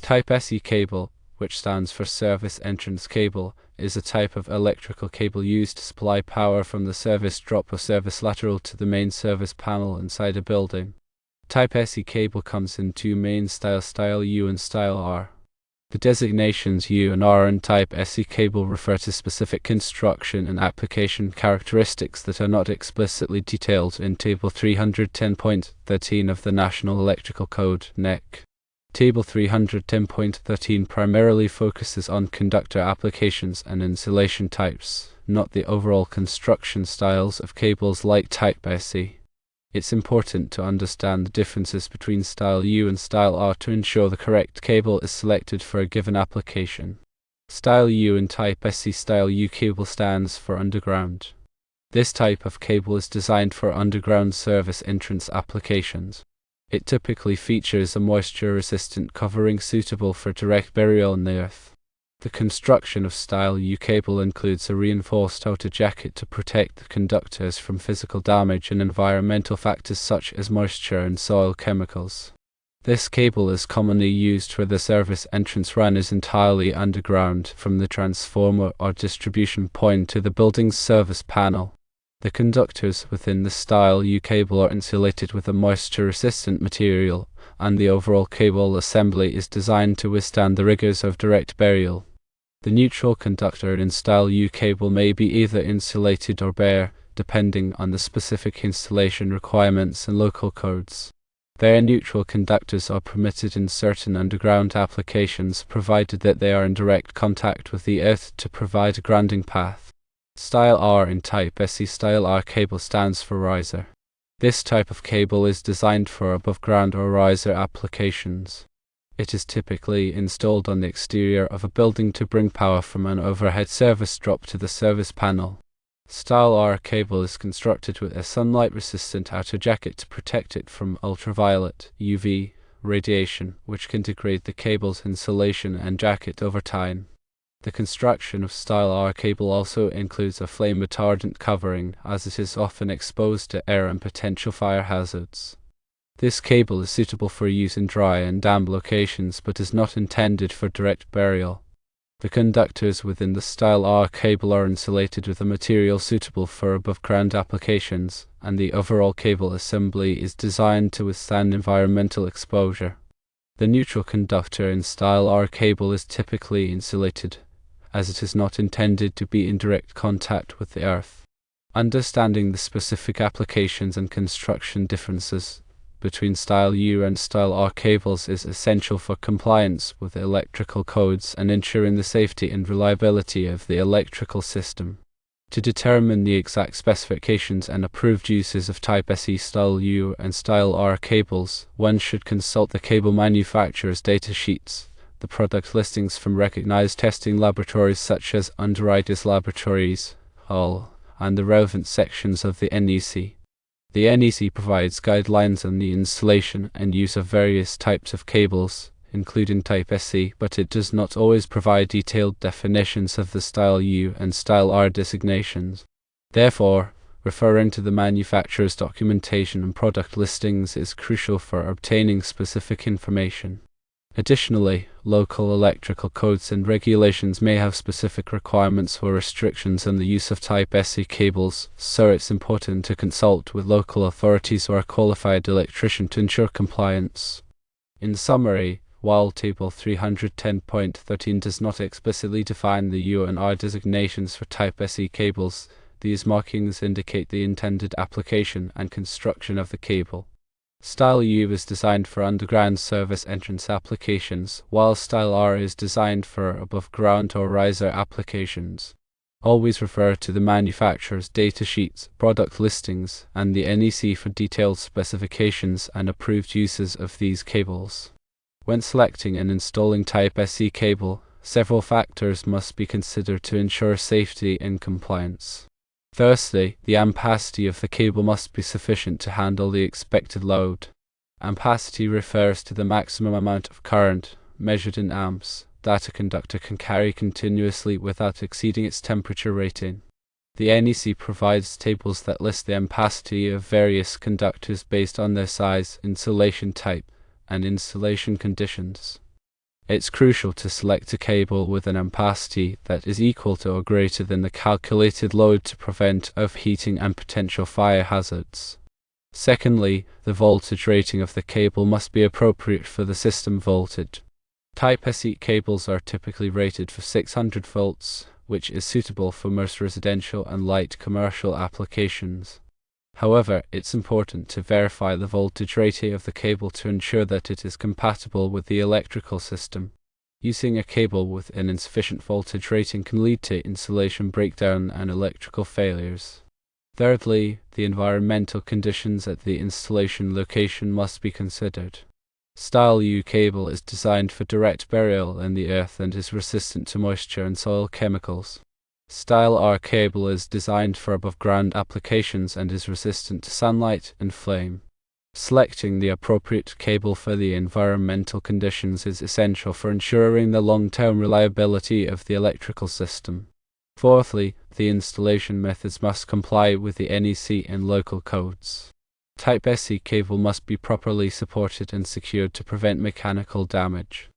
Type SE cable, which stands for Service Entrance Cable, is a type of electrical cable used to supply power from the service drop or service lateral to the main service panel inside a building. Type SE cable comes in two main styles, Style U and Style R. The designations U and R in Type SE cable refer to specific construction and application characteristics that are not explicitly detailed in Table 310.13 of the National Electrical Code (NEC). Table 310.13 primarily focuses on conductor applications and insulation types, not the overall construction styles of cables like Type SE. It's important to understand the differences between Style U and Style R to ensure the correct cable is selected for a given application. Style U in Type SE Style U cable stands for underground. This type of cable is designed for underground service entrance applications. It typically features a moisture-resistant covering suitable for direct burial in the earth. The construction of Style U cable includes a reinforced outer jacket to protect the conductors from physical damage and environmental factors such as moisture and soil chemicals. This cable is commonly used where the service entrance run is entirely underground, from the transformer or distribution point to the building's service panel. The conductors within the Style U cable are insulated with a moisture-resistant material, and the overall cable assembly is designed to withstand the rigors of direct burial. The neutral conductor in Style U cable may be either insulated or bare, depending on the specific installation requirements and local codes. Bare neutral conductors are permitted in certain underground applications, provided that they are in direct contact with the earth to provide a grounding path. Style R in Type SE Style R cable stands for riser. This type of cable is designed for above-ground or riser applications. It is typically installed on the exterior of a building to bring power from an overhead service drop to the service panel. Style R cable is constructed with a sunlight-resistant outer jacket to protect it from ultraviolet (UV) radiation, which can degrade the cable's insulation and jacket over time. The construction of Style R cable also includes a flame retardant covering, as it is often exposed to air and potential fire hazards. This cable is suitable for use in dry and damp locations but is not intended for direct burial. The conductors within the Style R cable are insulated with a material suitable for above-ground applications, and the overall cable assembly is designed to withstand environmental exposure. The neutral conductor in Style R cable is typically insulated, as it is not intended to be in direct contact with the earth. Understanding the specific applications and construction differences between Style U and Style R cables is essential for compliance with electrical codes and ensuring the safety and reliability of the electrical system. To determine the exact specifications and approved uses of Type SE Style U and Style R cables, one should consult the cable manufacturer's data sheets, the product listings from recognized testing laboratories such as Underwriters Laboratories, Hull, and the relevant sections of the NEC. The NEC provides guidelines on the installation and use of various types of cables, including Type SE, but it does not always provide detailed definitions of the Style U and Style R designations. Therefore, referring to the manufacturer's documentation and product listings is crucial for obtaining specific information. Additionally, local electrical codes and regulations may have specific requirements or restrictions on the use of Type SE cables, so it's important to consult with local authorities or a qualified electrician to ensure compliance. In summary, while Table 310.13 does not explicitly define the U and R designations for Type SE cables, these markings indicate the intended application and construction of the cable. Style U is designed for underground service entrance applications, while Style R is designed for above-ground or riser applications. Always refer to the manufacturer's data sheets, product listings, and the NEC for detailed specifications and approved uses of these cables. When selecting and installing Type SE cable, several factors must be considered to ensure safety and compliance. Firstly, the ampacity of the cable must be sufficient to handle the expected load. Ampacity refers to the maximum amount of current, measured in amps, that a conductor can carry continuously without exceeding its temperature rating. The NEC provides tables that list the ampacity of various conductors based on their size, insulation type, and installation conditions. It's crucial to select a cable with an ampacity that is equal to or greater than the calculated load to prevent overheating and potential fire hazards. Secondly, the voltage rating of the cable must be appropriate for the system voltage. Type SE cables are typically rated for 600 volts, which is suitable for most residential and light commercial applications. However, it's important to verify the voltage rating of the cable to ensure that it is compatible with the electrical system. Using a cable with an insufficient voltage rating can lead to insulation breakdown and electrical failures. Thirdly, the environmental conditions at the installation location must be considered. Style U cable is designed for direct burial in the earth and is resistant to moisture and soil chemicals. Style R cable is designed for above-ground applications and is resistant to sunlight and flame. Selecting the appropriate cable for the environmental conditions is essential for ensuring the long-term reliability of the electrical system. Fourthly, the installation methods must comply with the NEC and local codes. Type SE cable must be properly supported and secured to prevent mechanical damage.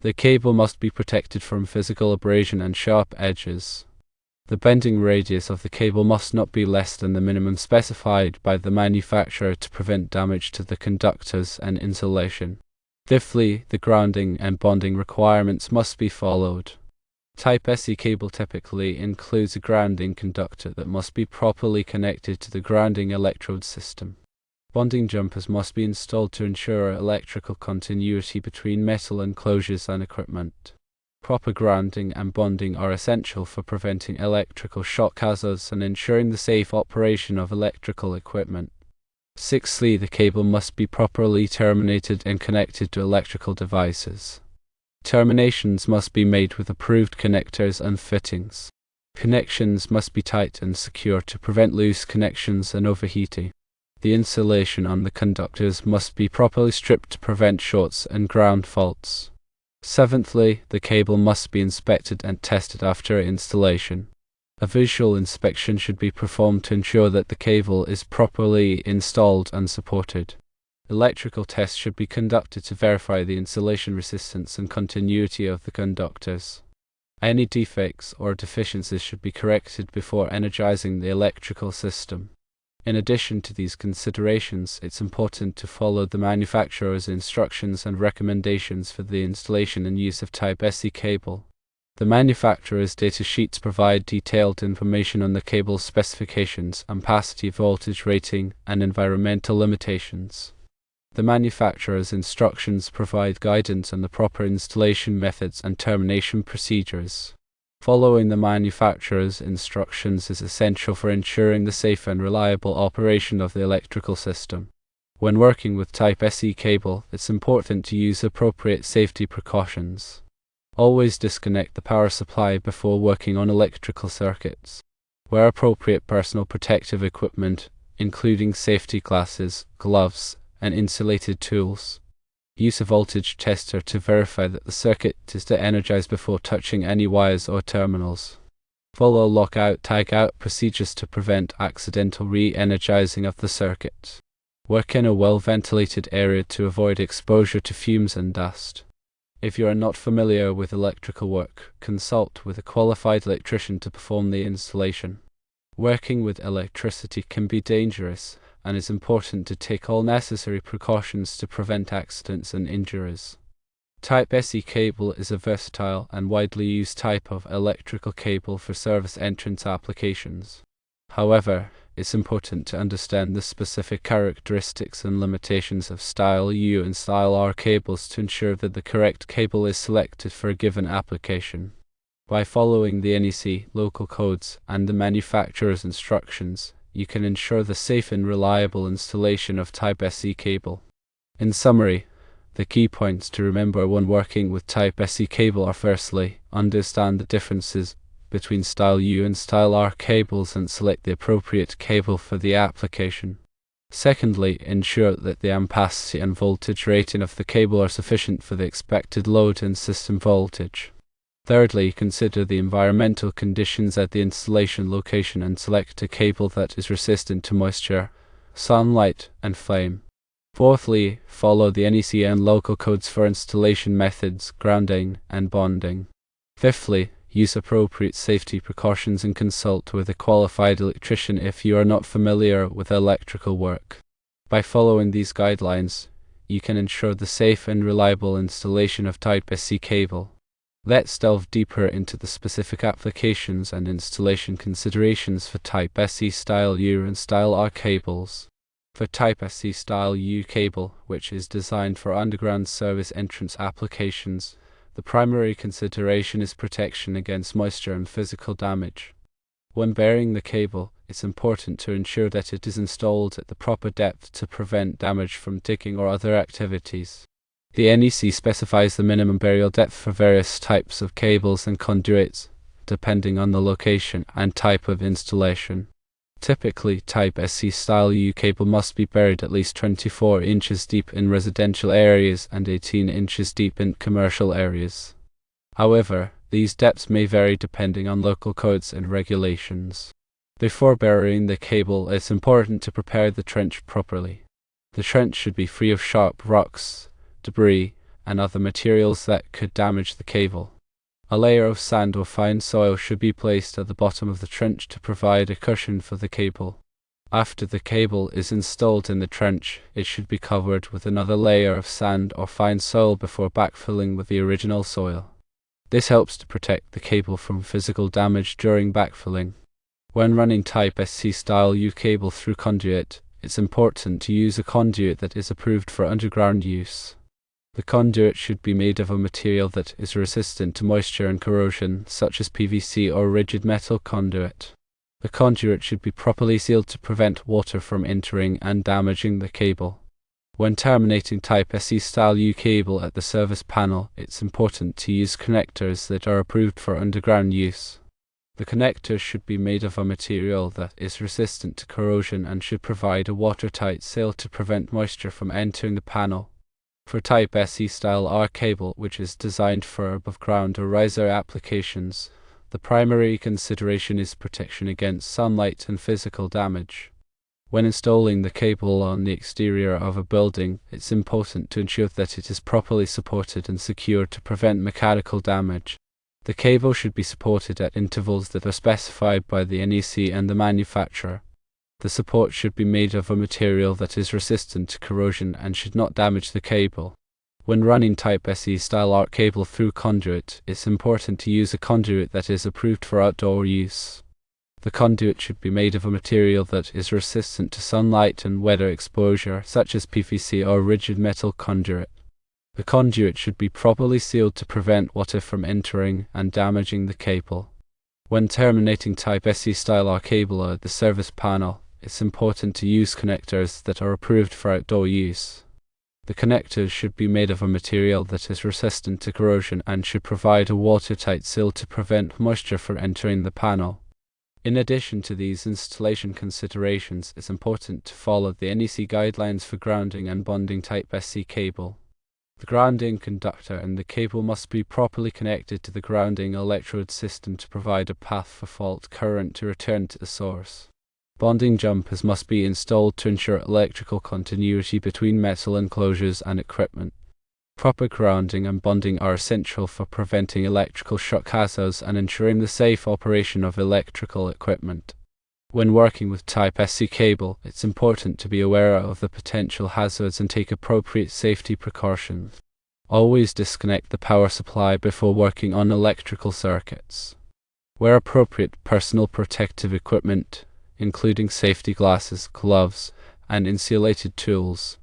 The cable must be protected from physical abrasion and sharp edges. The bending radius of the cable must not be less than the minimum specified by the manufacturer to prevent damage to the conductors and insulation. Fifthly, the grounding and bonding requirements must be followed. Type SE cable typically includes a grounding conductor that must be properly connected to the grounding electrode system. Bonding jumpers must be installed to ensure electrical continuity between metal enclosures and equipment. Proper grounding and bonding are essential for preventing electrical shock hazards and ensuring the safe operation of electrical equipment. Sixthly, the cable must be properly terminated and connected to electrical devices. Terminations must be made with approved connectors and fittings. Connections must be tight and secure to prevent loose connections and overheating. The insulation on the conductors must be properly stripped to prevent shorts and ground faults. Seventhly, the cable must be inspected and tested after installation. A visual inspection should be performed to ensure that the cable is properly installed and supported. Electrical tests should be conducted to verify the insulation resistance and continuity of the conductors. Any defects or deficiencies should be corrected before energizing the electrical system. In addition to these considerations, it's important to follow the manufacturer's instructions and recommendations for the installation and use of Type SE cable. The manufacturer's data sheets provide detailed information on the cable's specifications, ampacity, voltage rating, and environmental limitations. The manufacturer's instructions provide guidance on the proper installation methods and termination procedures. Following the manufacturer's instructions is essential for ensuring the safe and reliable operation of the electrical system. When working with Type SE cable, it's important to use appropriate safety precautions. Always disconnect the power supply before working on electrical circuits. Wear appropriate personal protective equipment, including safety glasses, gloves, and insulated tools. Use a voltage tester to verify that the circuit is de-energized before touching any wires or terminals. Follow lockout-tagout procedures to prevent accidental re-energizing of the circuit. Work in a well-ventilated area to avoid exposure to fumes and dust. If you are not familiar with electrical work, consult with a qualified electrician to perform the installation. Working with electricity can be dangerous, and it's important to take all necessary precautions to prevent accidents and injuries. Type SE cable is a versatile and widely used type of electrical cable for service entrance applications. However, it's important to understand the specific characteristics and limitations of Style U and Style R cables to ensure that the correct cable is selected for a given application. By following the NEC, local codes, and the manufacturer's instructions, you can ensure the safe and reliable installation of Type SE cable. In summary, the key points to remember when working with Type SE cable are: firstly, understand the differences between Style U and Style R cables and select the appropriate cable for the application. Secondly, ensure that the ampacity and voltage rating of the cable are sufficient for the expected load and system voltage. Thirdly, consider the environmental conditions at the installation location and select a cable that is resistant to moisture, sunlight, and flame. Fourthly, follow the NEC and local codes for installation methods, grounding, and bonding. Fifthly, use appropriate safety precautions and consult with a qualified electrician if you are not familiar with electrical work. By following these guidelines, you can ensure the safe and reliable installation of Type SC cable. Let's delve deeper into the specific applications and installation considerations for Type SC Style U and Style R cables. For Type SC Style U cable, which is designed for underground service entrance applications, the primary consideration is protection against moisture and physical damage. When burying the cable, it's important to ensure that it is installed at the proper depth to prevent damage from digging or other activities. The NEC specifies the minimum burial depth for various types of cables and conduits, depending on the location and type of installation. Typically, Type SC Style U cable must be buried at least 24 inches deep in residential areas and 18 inches deep in commercial areas. However, these depths may vary depending on local codes and regulations. Before burying the cable, it's important to prepare the trench properly. The trench should be free of sharp rocks, debris, and other materials that could damage the cable. A layer of sand or fine soil should be placed at the bottom of the trench to provide a cushion for the cable. After the cable is installed in the trench, it should be covered with another layer of sand or fine soil before backfilling with the original soil. This helps to protect the cable from physical damage during backfilling. When running Type SC Style U cable through conduit, it's important to use a conduit that is approved for underground use. The conduit should be made of a material that is resistant to moisture and corrosion, such as PVC or rigid metal conduit. The conduit should be properly sealed to prevent water from entering and damaging the cable. When terminating Type SC Style U cable at the service panel, it's important to use connectors that are approved for underground use. The connectors should be made of a material that is resistant to corrosion and should provide a watertight seal to prevent moisture from entering the panel. For Type SC Style R cable, which is designed for above-ground or riser applications, the primary consideration is protection against sunlight and physical damage. When installing the cable on the exterior of a building, it's important to ensure that it is properly supported and secured to prevent mechanical damage. The cable should be supported at intervals that are specified by the NEC and the manufacturer. The support should be made of a material that is resistant to corrosion and should not damage the cable. When running Type SC Style R cable through conduit, it's important to use a conduit that is approved for outdoor use. The conduit should be made of a material that is resistant to sunlight and weather exposure, such as PVC or rigid metal conduit. The conduit should be properly sealed to prevent water from entering and damaging the cable. When terminating Type SC Style R cable at the service panel, it's important to use connectors that are approved for outdoor use. The connectors should be made of a material that is resistant to corrosion and should provide a watertight seal to prevent moisture from entering the panel. In addition to these installation considerations, it's important to follow the NEC guidelines for grounding and bonding Type SC cable. The grounding conductor and the cable must be properly connected to the grounding electrode system to provide a path for fault current to return to the source. Bonding jumpers must be installed to ensure electrical continuity between metal enclosures and equipment. Proper grounding and bonding are essential for preventing electrical shock hazards and ensuring the safe operation of electrical equipment. When working with Type SC cable, it's important to be aware of the potential hazards and take appropriate safety precautions. Always disconnect the power supply before working on electrical circuits. Wear appropriate personal protective equipment, including safety glasses, gloves, and insulated tools.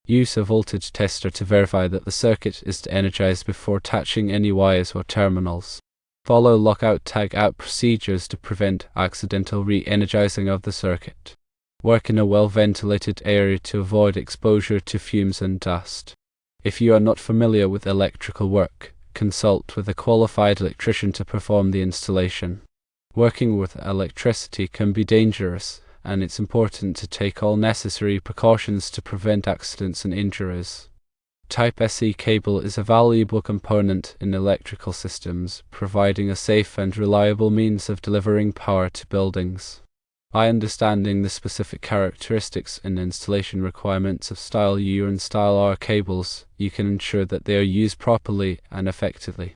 Use a voltage tester to verify that the circuit is energized before touching any wires or terminals. Follow lockout-tag-out procedures to prevent accidental re-energizing of the circuit. Work in a well-ventilated area to avoid exposure to fumes and dust. If you are not familiar with electrical work, consult with a qualified electrician to perform the installation. Working with electricity can be dangerous, and it's important to take all necessary precautions to prevent accidents and injuries. Type SC cable is a valuable component in electrical systems, providing a safe and reliable means of delivering power to buildings. By understanding the specific characteristics and installation requirements of Style U and Style R cables, you can ensure that they are used properly and effectively.